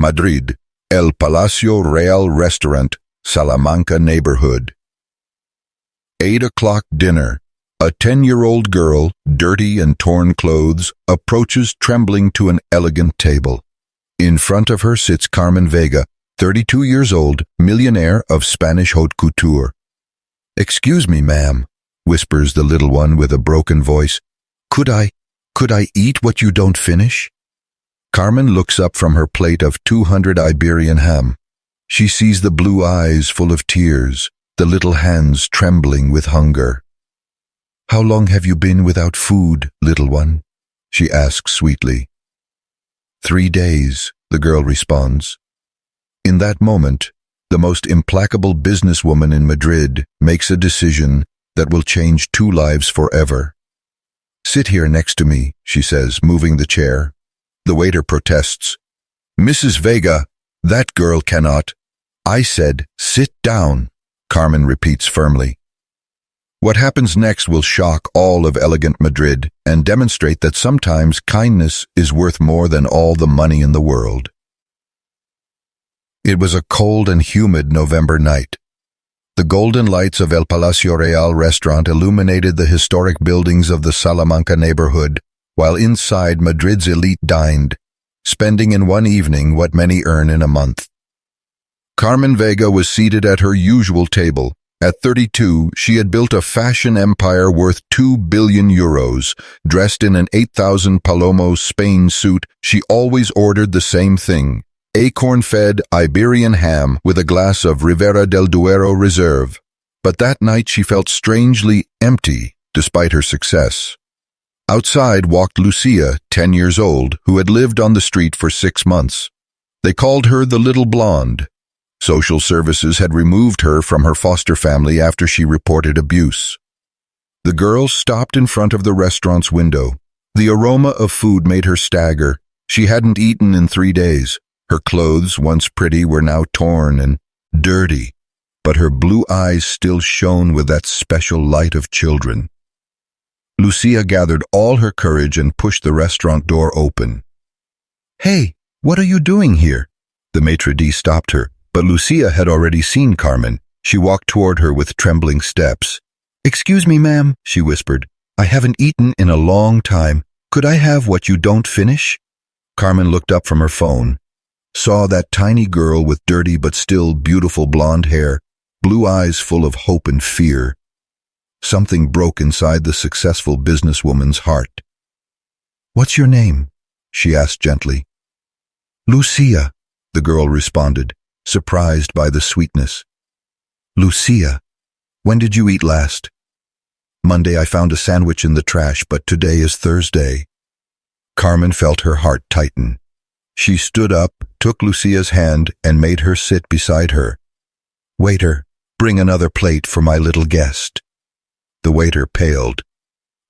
Madrid, El Palacio Real Restaurant, Salamanca neighborhood. 8 o'clock dinner. A 10-year-old girl, dirty and torn clothes, approaches trembling to an elegant table. In front of her sits Carmen Vega, 32 years old, millionaire of Spanish haute couture. "Excuse me, ma'am," whispers the little one with a broken voice. Could I eat what you don't finish?" Carmen looks up from her plate of 200 Iberian ham. She sees the blue eyes full of tears, the little hands trembling with hunger. "How long have you been without food, little one?" she asks sweetly. 3 days, the girl responds. In that moment, the most implacable businesswoman in Madrid makes a decision that will change 2 lives forever. "Sit here next to me," she says, moving the chair. The waiter protests. "Mrs. Vega, that girl cannot." "I said, sit down," Carmen repeats firmly. What happens next will shock all of elegant Madrid and demonstrate that sometimes kindness is worth more than all the money in the world. It was a cold and humid November night. The golden lights of El Palacio Real restaurant illuminated the historic buildings of the Salamanca neighborhood, while inside Madrid's elite dined, spending in one evening what many earn in a month. Carmen Vega was seated at her usual table. At 32, she had built a fashion empire worth 2 billion euros. Dressed in an 8,000 Palomos Spain suit, she always ordered the same thing: acorn-fed Iberian ham with a glass of Ribera del Duero Reserve. But that night she felt strangely empty, despite her success. Outside walked Lucia, 10 years old, who had lived on the street for 6 months. They called her the Little Blonde. Social services had removed her from her foster family after she reported abuse. The girl stopped in front of the restaurant's window. The aroma of food made her stagger. She hadn't eaten in 3 days. Her clothes, once pretty, were now torn and dirty, but her blue eyes still shone with that special light of children. Lucia gathered all her courage and pushed the restaurant door open. "Hey, what are you doing here?" The maitre d' stopped her, but Lucia had already seen Carmen. She walked toward her with trembling steps. "Excuse me, ma'am," she whispered. "I haven't eaten in a long time. Could I have what you don't finish?" Carmen looked up from her phone, saw that tiny girl with dirty but still beautiful blonde hair, blue eyes full of hope and fear. Something broke inside the successful businesswoman's heart. "What's your name?" she asked gently. "Lucia," the girl responded, surprised by the sweetness. "Lucia, when did you eat last?" "Monday I found a sandwich in the trash, but today is Thursday." Carmen felt her heart tighten. She stood up, took Lucia's hand, and made her sit beside her. "Waiter, bring another plate for my little guest." The waiter paled.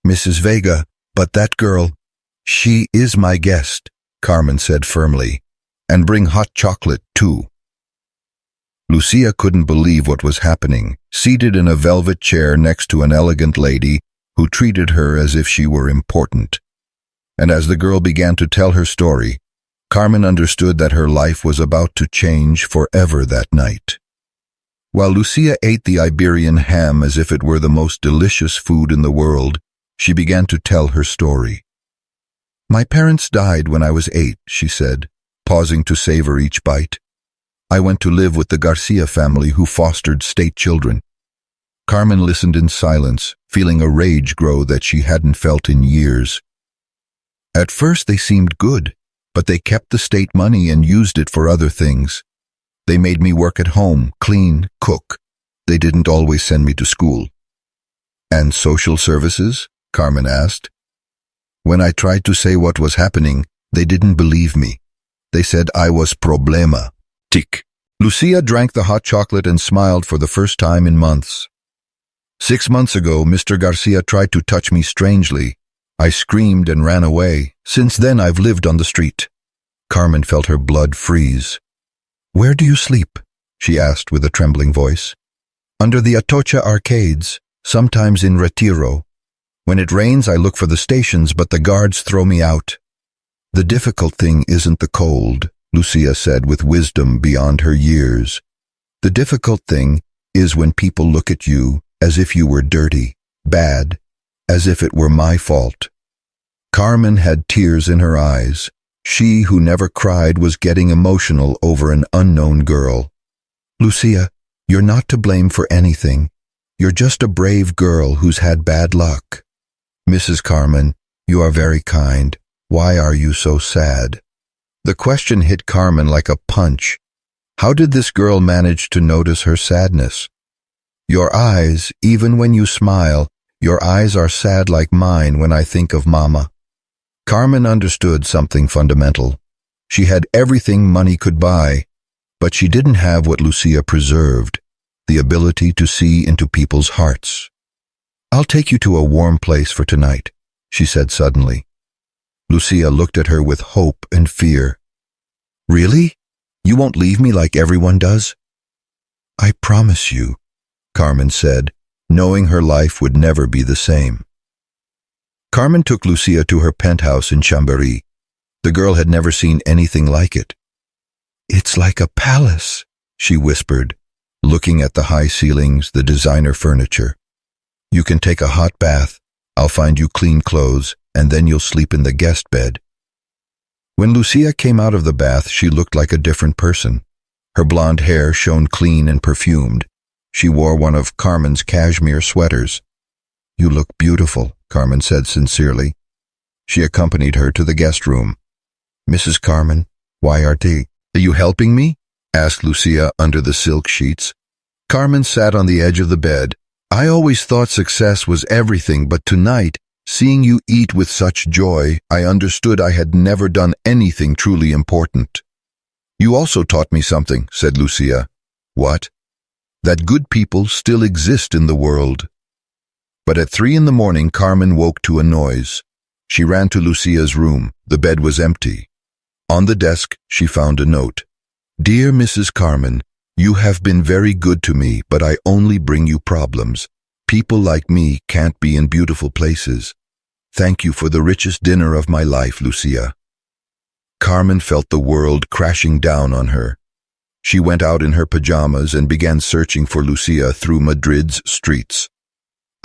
"Mrs. Vega, but that girl—" "She is my guest," Carmen said firmly. "And bring hot chocolate, too." Lucia couldn't believe what was happening, seated in a velvet chair next to an elegant lady who treated her as if she were important. And as the girl began to tell her story, Carmen understood that her life was about to change forever that night. While Lucia ate the Iberian ham as if it were the most delicious food in the world, she began to tell her story. "My parents died when I was 8, she said, pausing to savor each bite. "I went to live with the Garcia family who fostered state children." Carmen listened in silence, feeling a rage grow that she hadn't felt in years. "At first they seemed good, but they kept the state money and used it for other things. They made me work at home, clean, cook. They didn't always send me to school." "And social services?" Carmen asked. "When I tried to say what was happening, they didn't believe me. They said I was problema." Tick. Lucia drank the hot chocolate and smiled for the first time in months. 6 months ago, Mr. Garcia tried to touch me strangely. I screamed and ran away. Since then, I've lived on the street." Carmen felt her blood freeze. "Where do you sleep?" she asked with a trembling voice. "Under the Atocha arcades, sometimes in Retiro. When it rains, I look for the stations, but the guards throw me out. The difficult thing isn't the cold, Lucia said with wisdom beyond her years. The difficult thing is when people look at you as if you were dirty, bad, as if it were my fault. Carmen had tears in her eyes. She who never cried was getting emotional over an unknown girl. Lucia, you're not to blame for anything. You're just a brave girl who's had bad luck. Mrs. Carmen, you are very kind. Why are you so sad? The question hit Carmen like a punch. How did this girl manage to notice her sadness? Your eyes, even when you smile, your eyes are sad like mine when I think of Mama. Carmen understood something fundamental. She had everything money could buy, but she didn't have what Lucia preserved, the ability to see into people's hearts. I'll take you to a warm place for tonight, she said suddenly. Lucia looked at her with hope and fear. Really? You won't leave me like everyone does? I promise you, Carmen said, knowing her life would never be the same. Carmen took Lucia to her penthouse in Chambéry. The girl had never seen anything like it. It's like a palace, she whispered, looking at the high ceilings, the designer furniture. You can take a hot bath, I'll find you clean clothes, and then you'll sleep in the guest bed. When Lucia came out of the bath, she looked like a different person. Her blonde hair shone clean and perfumed. She wore one of Carmen's cashmere sweaters. You look beautiful, Carmen said sincerely. She accompanied her to the guest room. Mrs. Carmen, why are you helping me? Asked Lucia under the silk sheets. Carmen sat on the edge of the bed. I always thought success was everything, but tonight, seeing you eat with such joy, I understood I had never done anything truly important. You also taught me something, said Lucia. What? That good people still exist in the world. But at 3 a.m, Carmen woke to a noise. She ran to Lucia's room. The bed was empty. On the desk, she found a note. Dear Mrs. Carmen, you have been very good to me, but I only bring you problems. People like me can't be in beautiful places. Thank you for the richest dinner of my life, Lucia. Carmen felt the world crashing down on her. She went out in her pajamas and began searching for Lucia through Madrid's streets.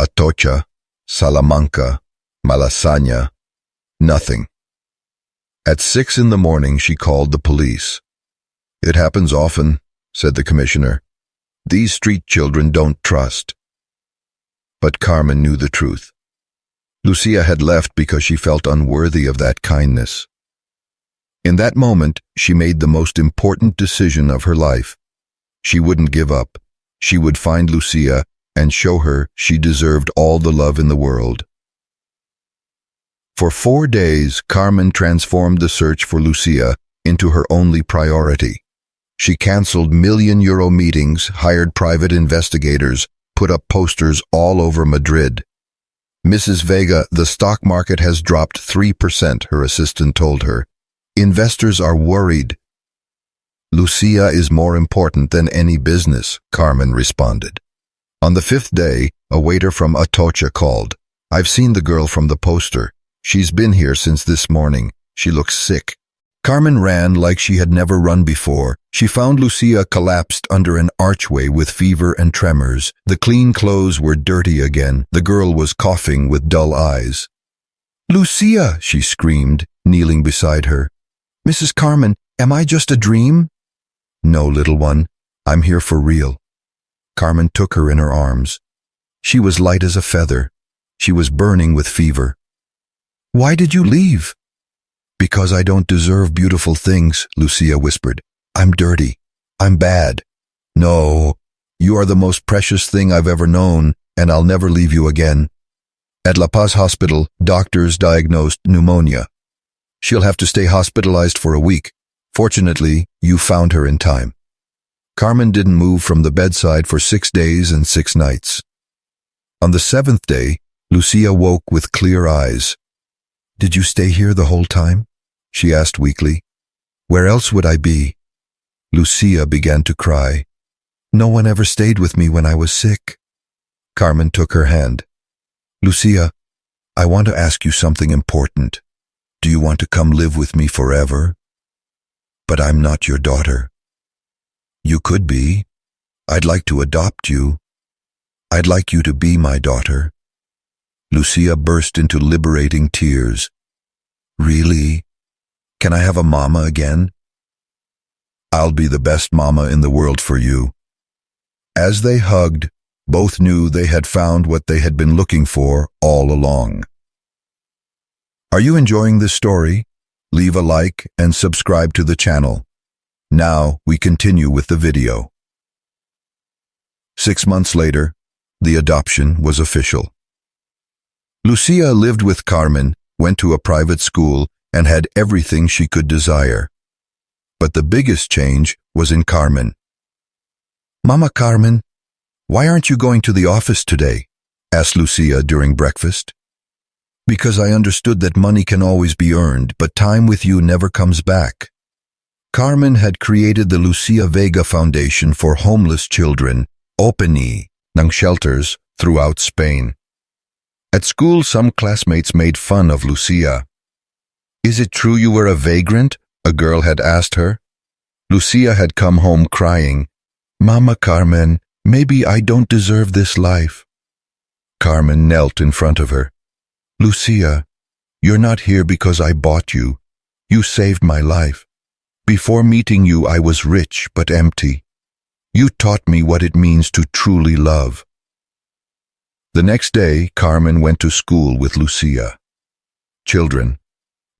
Atocha, Salamanca, Malasaña, nothing. At 6 a.m, she called the police. It happens often, said the commissioner. These street children don't trust. But Carmen knew the truth. Lucia had left because she felt unworthy of that kindness. In that moment, she made the most important decision of her life. She wouldn't give up. She would find Lucia and show her she deserved all the love in the world. For 4 days, Carmen transformed the search for Lucia into her only priority. She cancelled million-euro meetings, hired private investigators, put up posters all over Madrid. Mrs. Vega, the stock market has dropped 3%, her assistant told her. Investors are worried. Lucia is more important than any business, Carmen responded. On the 5th day, a waiter from Atocha called. I've seen the girl from the poster. She's been here since this morning. She looks sick. Carmen ran like she had never run before. She found Lucia collapsed under an archway with fever and tremors. The clean clothes were dirty again. The girl was coughing with dull eyes. Lucia, she screamed, kneeling beside her. Mrs. Carmen, am I just a dream? No, little one. I'm here for real. Carmen took her in her arms. She was light as a feather. She was burning with fever. Why did you leave? Because I don't deserve beautiful things, Lucia whispered. I'm dirty. I'm bad. No, you are the most precious thing I've ever known, and I'll never leave you again. At La Paz Hospital, doctors diagnosed pneumonia. She'll have to stay hospitalized for a week. Fortunately, you found her in time. Carmen didn't move from the bedside for 6 days and 6 nights. On the 7th day, Lucia woke with clear eyes. Did you stay here the whole time? She asked weakly. Where else would I be? Lucia began to cry. No one ever stayed with me when I was sick. Carmen took her hand. Lucia, I want to ask you something important. Do you want to come live with me forever? But I'm not your daughter. You could be. I'd like to adopt you. I'd like you to be my daughter. Lucia burst into liberating tears. Really? Can I have a mama again? I'll be the best mama in the world for you. As they hugged, both knew they had found what they had been looking for all along. Are you enjoying this story? Leave a like and subscribe to the channel. Now we continue with the video. 6 months later, the adoption was official. Lucia lived with Carmen, went to a private school, and had everything she could desire. But the biggest change was in Carmen. Mama Carmen, why aren't you going to the office today? Asked Lucia during breakfast. Because I understood that money can always be earned, but time with you never comes back. Carmen had created the Lucia Vega Foundation for homeless children, OPNI, ng shelters, throughout Spain. At school, some classmates made fun of Lucia. Is it true you were a vagrant? A girl had asked her. Lucia had come home crying. Mama Carmen, maybe I don't deserve this life. Carmen knelt in front of her. Lucia, you're not here because I bought you. You saved my life. Before meeting you, I was rich but empty. You taught me what it means to truly love. The next day, Carmen went to school with Lucia. Children,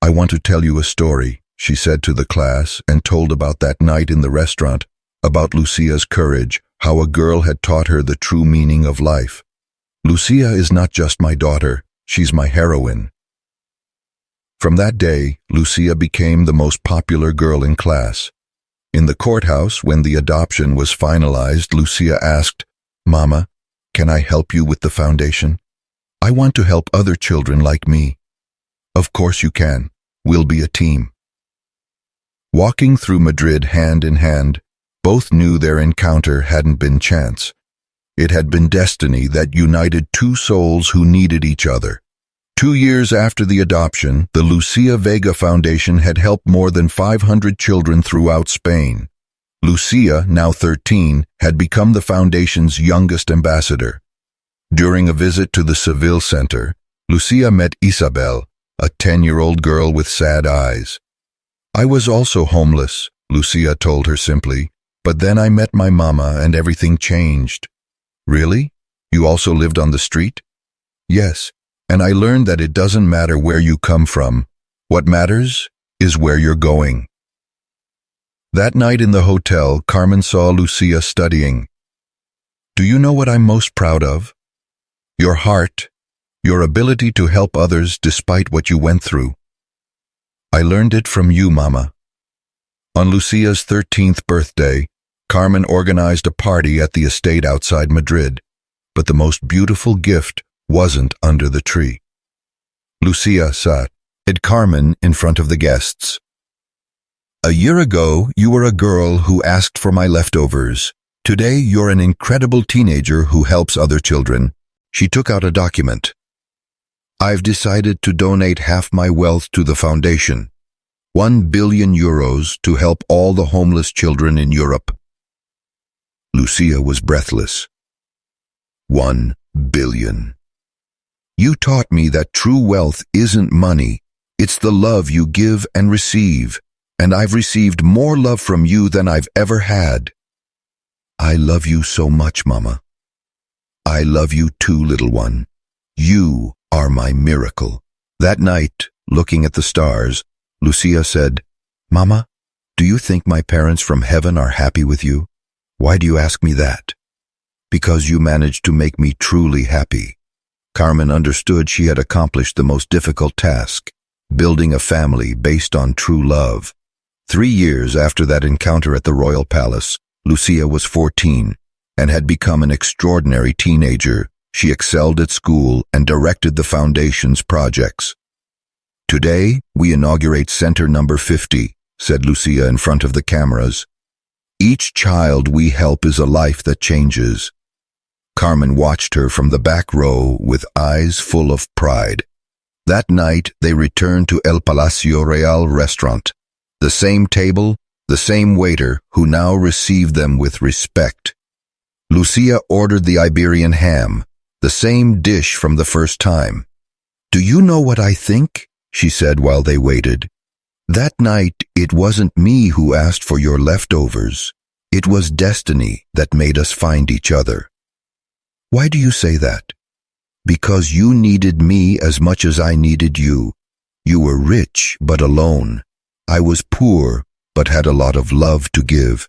I want to tell you a story, she said to the class, and told about that night in the restaurant, about Lucia's courage, how a girl had taught her the true meaning of life. Lucia is not just my daughter, she's my heroine. From that day, Lucia became the most popular girl in class. In the courthouse, when the adoption was finalized, Lucia asked, Mama, can I help you with the foundation? I want to help other children like me. Of course you can. We'll be a team. Walking through Madrid hand in hand, both knew their encounter hadn't been chance. It had been destiny that united two souls who needed each other. 2 years after the adoption, the Lucia Vega Foundation had helped more than 500 children throughout Spain. Lucia, now 13, had become the foundation's youngest ambassador. During a visit to the Seville Center, Lucia met Isabel, a 10-year-old girl with sad eyes. I was also homeless, Lucia told her simply, but then I met my mama and everything changed. Really? You also lived on the street? Yes. And I learned that it doesn't matter where you come from. What matters is where you're going. That night in the hotel, Carmen saw Lucia studying. Do you know what I'm most proud of? Your heart, your ability to help others despite what you went through. I learned it from you, Mama. On Lucia's 13th birthday, Carmen organized a party at the estate outside Madrid, but the most beautiful gift wasn't under the tree. Lucia sat at Carmen in front of the guests. A year ago, you were a girl who asked for my leftovers. Today, you're an incredible teenager who helps other children. She took out a document. I've decided to donate half my wealth to the foundation. 1 billion euros to help all the homeless children in Europe. Lucia was breathless. 1 billion. You taught me that true wealth isn't money, it's the love you give and receive, and I've received more love from you than I've ever had. I love you so much, Mama. I love you too, little one. You are my miracle. That night, looking at the stars, Lucia said, Mama, do you think my parents from heaven are happy with you? Why do you ask me that? Because you managed to make me truly happy. Carmen understood she had accomplished the most difficult task, building a family based on true love. 3 years after that encounter at the Royal Palace, Lucia was 14 and had become an extraordinary teenager. She excelled at school and directed the foundation's projects. Today, we inaugurate Center number 50, said Lucia in front of the cameras. Each child we help is a life that changes. Carmen watched her from the back row with eyes full of pride. That night, they returned to El Palacio Real restaurant. The same table, the same waiter who now received them with respect. Lucia ordered the Iberian ham, the same dish from the first time. "Do you know what I think?" she said while they waited. "That night it wasn't me who asked for your leftovers. It was destiny that made us find each other." "Why do you say that?" "Because you needed me as much as I needed you. You were rich but alone. I was poor but had a lot of love to give."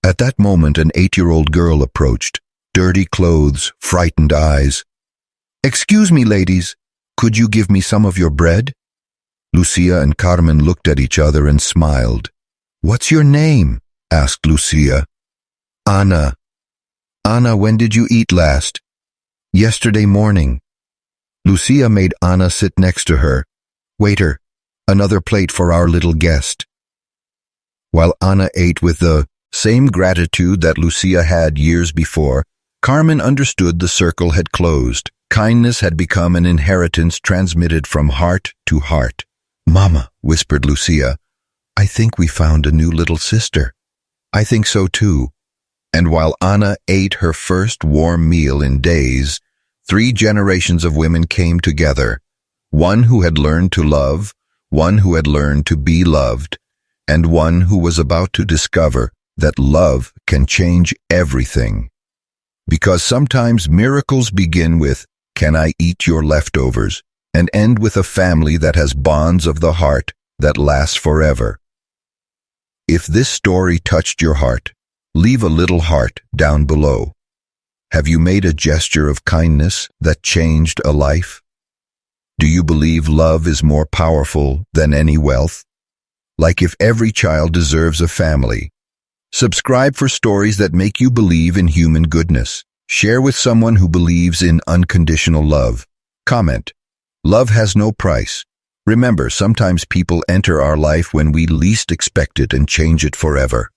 At that moment an 8-year-old girl approached, dirty clothes, frightened eyes. "Excuse me, ladies, could you give me some of your bread?" Lucia and Carmen looked at each other and smiled. "What's your name?" asked Lucia. "Ana." "Ana, when did you eat last?" "Yesterday morning." Lucia made Ana sit next to her. "Waiter, another plate for our little guest." While Ana ate with the same gratitude that Lucia had years before, Carmen understood the circle had closed. Kindness had become an inheritance transmitted from heart to heart. "Mama," whispered Lucia, "I think we found a new little sister." "I think so too." And while Ana ate her first warm meal in days, 3 generations of women came together. One who had learned to love, one who had learned to be loved, and one who was about to discover that love can change everything. Because sometimes miracles begin with, "Can I eat your leftovers?" and end with a family that has bonds of the heart that last forever. If this story touched your heart, leave a little heart down below. Have you made a gesture of kindness that changed a life? Do you believe love is more powerful than any wealth? Like If Every Child Deserves a Family. Subscribe for stories that make you believe in human goodness. Share with someone who believes in unconditional love. Comment, "Love has no price." Remember, sometimes people enter our life when we least expect it and change it forever.